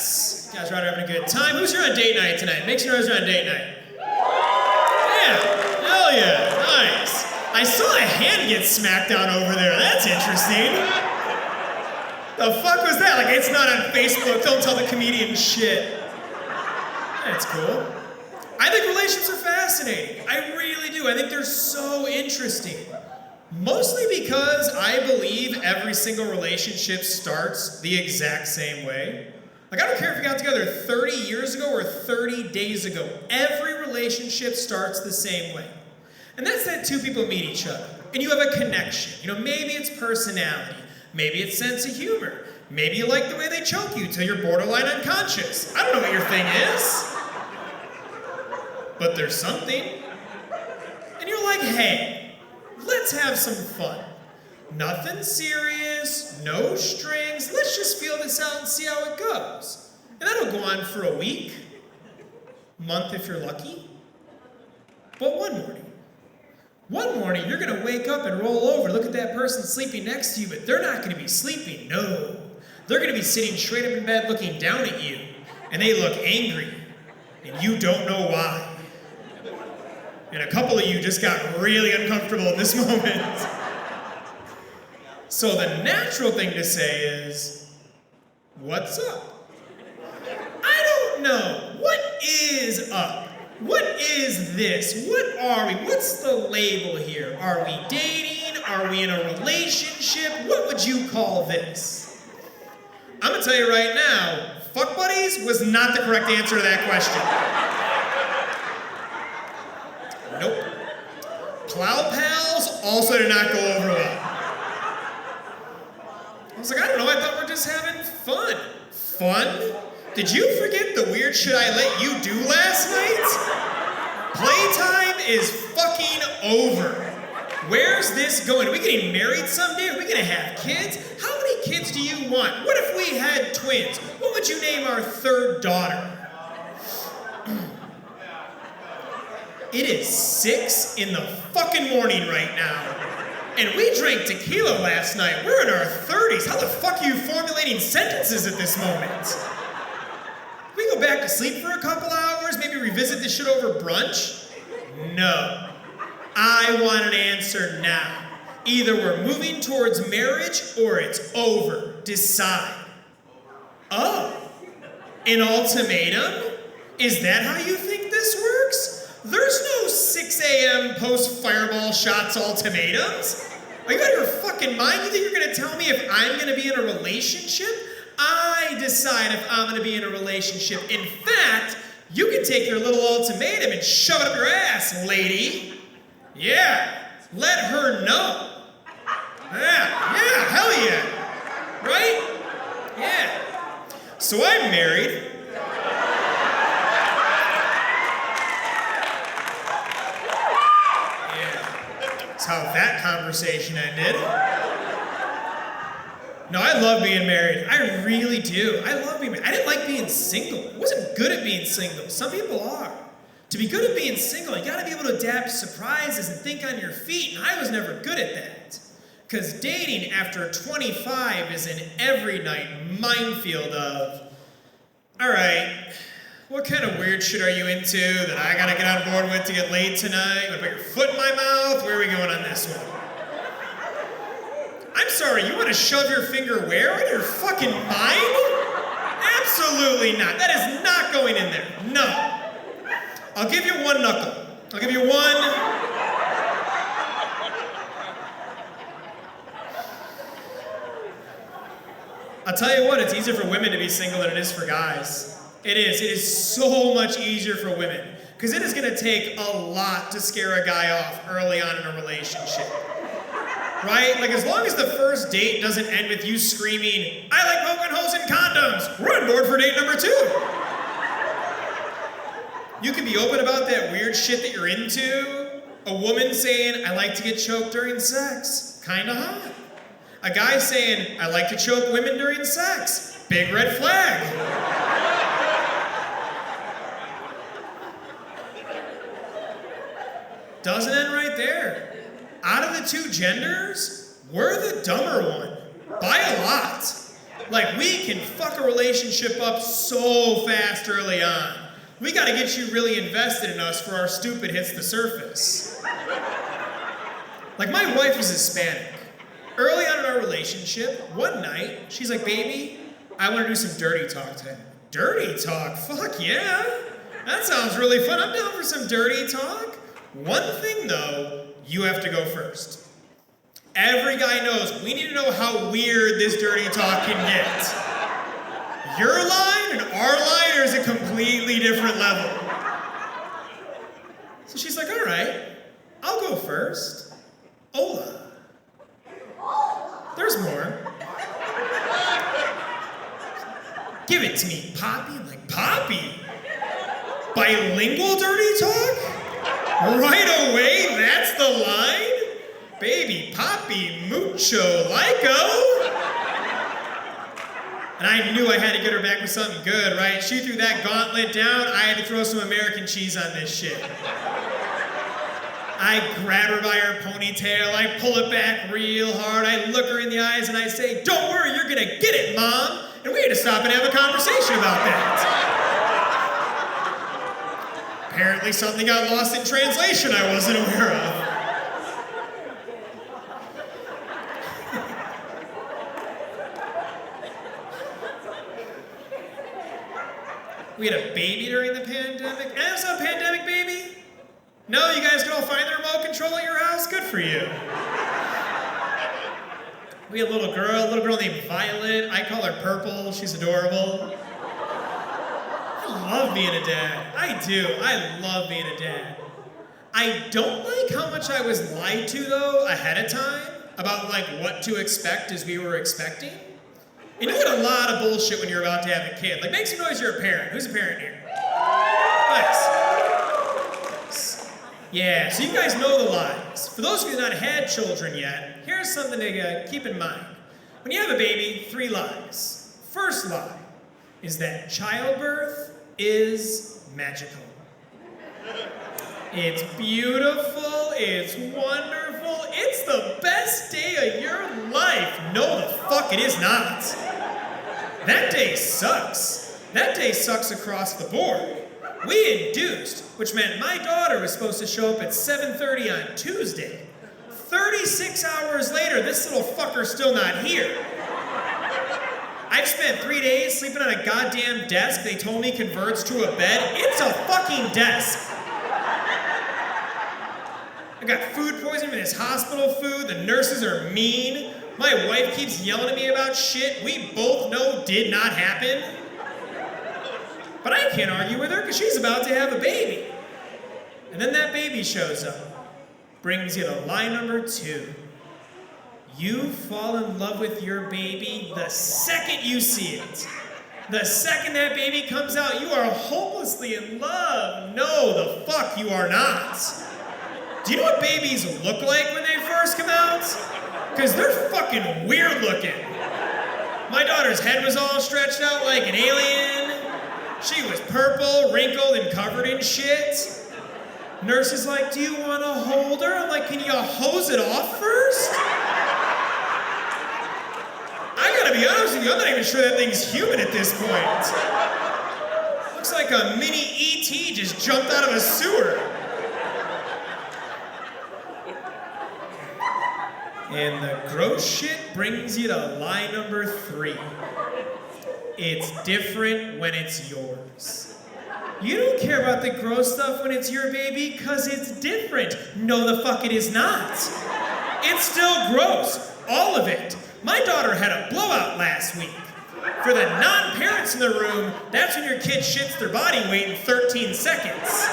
Yes. You guys are out having a good time. Who's here on date night tonight? Make some noise on date night. Yeah. Hell yeah. Nice. I saw a hand get smacked down over there. That's interesting. The fuck was that? Like, it's not on Facebook. Don't tell the comedian shit. That's cool. I think relationships are fascinating. I really do. I think they're so interesting. Mostly because I believe every single relationship starts the exact same way. Like, I don't care if you got together 30 years ago or 30 days ago. Every relationship starts the same way. And that's that two people meet each other. And you have a connection. You know, maybe it's personality. Maybe it's sense of humor. Maybe you like the way they choke you till you're borderline unconscious. I don't know what your thing is. But there's something. And you're like, hey, let's have some fun. Nothing serious, no strings. Let's just feel this out and see how it goes. And that'll go on for a week, month if you're lucky. But one morning you're gonna wake up and roll over, look at that person sleeping next to you, but they're not gonna be sleeping, no. They're gonna be sitting straight up in bed looking down at you, and they look angry, and you don't know why. And a couple of you just got really uncomfortable in this moment. So the natural thing to say is, what's up? I don't know. What is up? What is this? What are we? What's the label here? Are we dating? Are we in a relationship? What would you call this? I'm gonna tell you right now, fuck buddies was not the correct answer to that question. Nope. Plow pals also did not go over well. I was like, I don't know, I thought we're just having fun. Fun? Did you forget the weird shit I let you do last night? Playtime is fucking over. Where's this going? Are we getting married someday? Are we gonna have kids? How many kids do you want? What if we had twins? What would you name our third daughter? It is 6 in the fucking morning right now. And we drank tequila last night. We're in our 30s. How the fuck are you formulating sentences at this moment? We go back to sleep for a couple hours, maybe revisit this shit over brunch? No. I want an answer now. Either we're moving towards marriage or it's over. Decide. Oh, an ultimatum? Is that how you think this works? There's no 6 a.m. post-fireball shots ultimatums. Are you out of your fucking mind? You think you're gonna tell me if I'm gonna be in a relationship? I decide if I'm gonna be in a relationship. In fact, you can take your little ultimatum and shove it up your ass, lady. Yeah, let her know. Yeah, hell yeah. Right? Yeah. So I'm married. That's how that conversation ended. No, I love being married. I really do. I love being married. I didn't like being single. I wasn't good at being single. Some people are. To be good at being single, you gotta be able to adapt to surprises and think on your feet, and I was never good at that. Because dating after 25 is an every night minefield of, all right, what kind of weird shit are you into that I gotta get on board with to get laid tonight? You wanna put your foot in my mouth? Where are we going on this one? I'm sorry, you wanna shove your finger where? Out of your fucking mind? Absolutely not. That is not going in there. No. I'll give you one knuckle. I'll give you one. I'll tell you what, it's easier for women to be single than it is for guys. It is. It is so much easier for women. Because it is going to take a lot to scare a guy off early on in a relationship. Right? Like, as long as the first date doesn't end with you screaming, I like poking holes in condoms, we're on board for date number 2. You can be open about that weird shit that you're into. A woman saying, I like to get choked during sex. Kinda hot. A guy saying, I like to choke women during sex. Big red flag. Doesn't end right there. Out of the two genders, we're the dumber one. By a lot. Like, we can fuck a relationship up so fast early on. We gotta get you really invested in us for our stupid hits the surface. Like, my wife is Hispanic. Early on in our relationship, one night, she's like, baby, I want to do some dirty talk today. Dirty talk? Fuck yeah. That sounds really fun. I'm down for some dirty talk. One thing though, you have to go first. Every guy knows we need to know how weird this dirty talk can get. Your line and our line is a completely different level. So she's like, all right, I'll go first. Hola. There's more. Give it to me, Poppy. I'm like, Poppy? Bilingual dirty talk? Right away, that's the line? Baby, Poppy, mucho lico. And I knew I had to get her back with something good, right? She threw that gauntlet down, I had to throw some American cheese on this shit. I grab her by her ponytail, I pull it back real hard, I look her in the eyes and I say, don't worry, you're gonna get it, Mom. And we had to stop and have a conversation about that. Apparently something got lost in translation I wasn't aware of. We had a baby during the pandemic. And it was a pandemic baby? No, you guys can all find the remote control at your house? Good for you. We had a little girl named Violet. I call her Purple. She's adorable. I love being a dad. I do. I love being a dad. I don't like how much I was lied to, though, ahead of time about, like, what to expect as we were expecting. And you get a lot of bullshit when you're about to have a kid. Like, make some noise you're a parent. Who's a parent here? Nice. Yeah, so you guys know the lies. For those of you who have not had children yet, here's something to keep in mind. When you have a baby, 3 lies. First lie is that childbirth is magical. It's beautiful, it's wonderful, it's the best day of your life. No, the fuck it is not. That day sucks. That day sucks across the board. We induced, which meant my daughter was supposed to show up at 7:30 on Tuesday. 36 hours later, this little fucker's still not here. I've spent 3 days sleeping on a goddamn desk they told me converts to a bed. It's a fucking desk. I got food poisoning from this hospital food. The nurses are mean. My wife keeps yelling at me about shit we both know did not happen. But I can't argue with her because she's about to have a baby. And then that baby shows up. Brings you to lie number 2. You fall in love with your baby the second you see it. The second that baby comes out, you are hopelessly in love. No, the fuck you are not. Do you know what babies look like when they first come out? Because they're fucking weird looking. My daughter's head was all stretched out like an alien. She was purple, wrinkled, and covered in shit. Nurse is like, do you want to hold her? I'm like, can you hose it off first? I gotta be honest with you, I'm not even sure that thing's human at this point. Looks like a mini E.T. just jumped out of a sewer. And the gross shit brings you to lie number 3. It's different when it's yours. You don't care about the gross stuff when it's your baby because it's different. No, the fuck it is not. It's still gross. All of it. My daughter had a blowout last week. For the non-parents in the room, that's when your kid shits their body weight in 13 seconds.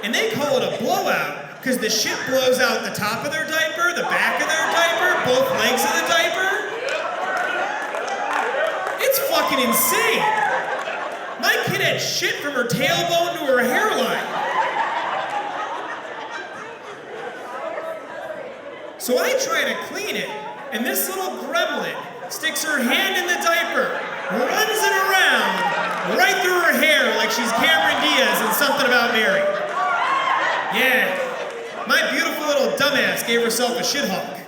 And they call it a blowout because the shit blows out the top of their diaper, the back of their diaper, both legs of the diaper. It's fucking insane. My kid had shit from her tailbone to her hairline. So I try to clean it, and this little gremlin sticks her hand in the diaper, runs it around, right through her hair like she's Cameron Diaz in Something About Mary. Yeah, my beautiful little dumbass gave herself a shithawk.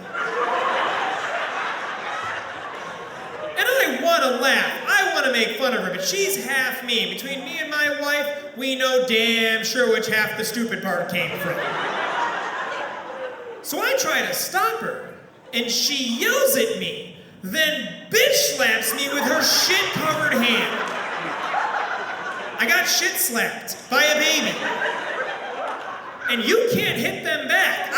to make fun of her, but she's half me. Between me and my wife, we know damn sure which half the stupid part came from. So I try to stop her, and she yells at me, then bitch slaps me with her shit-covered hand. I got shit slapped by a baby. And you can't hit them back.